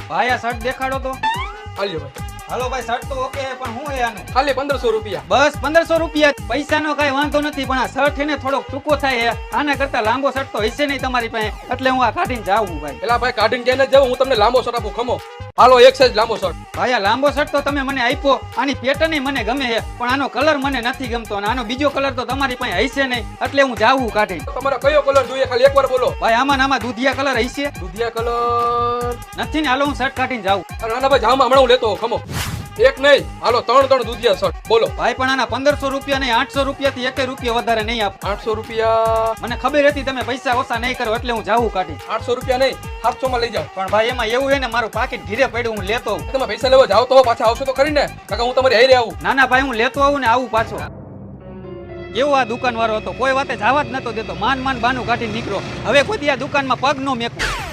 ભાઈ આ શર્ટ દેખાડો તો. હાલ્યો ભાઈ હાલો ભાઈ શર્ટ તો ઓકે પણ હું હે આનું ખાલી 1500 રૂપિયા. બસ 1500 રૂપિયા. પૈસાનો કઈ વાંધો નથી પણ આ શર્ટ એને થોડોક ટૂંકો થાય છે. આના કરતા લાંબો શર્ટ તો હશે નહીં તમારી પાસે, એટલે હું આ કાઢીને જાઉં ભાઈ. એલા ભાઈ કાઢીને ક્યાં ન જાવ, હું તમને લાંબો શર્ટ આપું. ખમો હાલો એક સાઈઝ લાંબો શર્ટ. ભાઈ આ લાંબો શર્ટ તો તમે મને આપ્યો, આની પેટર્ન મને ગમે છે પણ આનો કલર મને નથી ગમતો અને આનો બીજો કલર તો તમારી પાસે હશે નહીં, એટલે હું જાઉં કાઢી. તમારે કયો કલર જોઈએ ખાલી એકવાર બોલો. ભાઈ આમાં આમાં દૂધિયા કલર હશે? દુધિયા કલર નથી ને, હાલો હું શર્ટ કાઢીને જાઉં. અરે નાના ભાઈ જામાં હમણાં હું લેતો હોઉં. ખમો એક નહીં, હાલો ત્રણ દુધિયા શર્ટ બોલો. ભાઈ પણ આના 1500 રૂપિયા નહીં, 800 રૂપિયાથી 1 રૂપિયા વધારે નહીં આપો. 800 રૂપિયા. મને ખબર હતી તમે પૈસા ઓછા નહીં કરો, એટલે હું જાઉં કાઢી. 800 રૂપિયા નહીં, 700 માં લઈ જાઓ. પણ ભાઈ એમાં એવું છે ને, મારું પાકીટ ઘીરે પડ્યું, હું લેતો આવું. તમે પૈસા લેવા જાઓ તો પાછા આવશો તો ખરી ને, કાકા હું તમારી હારે આવું. ના ના ભાઈ હું લેતો આવું ને આવું પાછો. કેવો આ દુકાન વાળો હતો, કોઈ વાતે જવા જ નતો દેતો. માન બાનું કાઢી નીકળો. હવે કોઈ દી આ દુકાનમાં પગ નો મેકવું.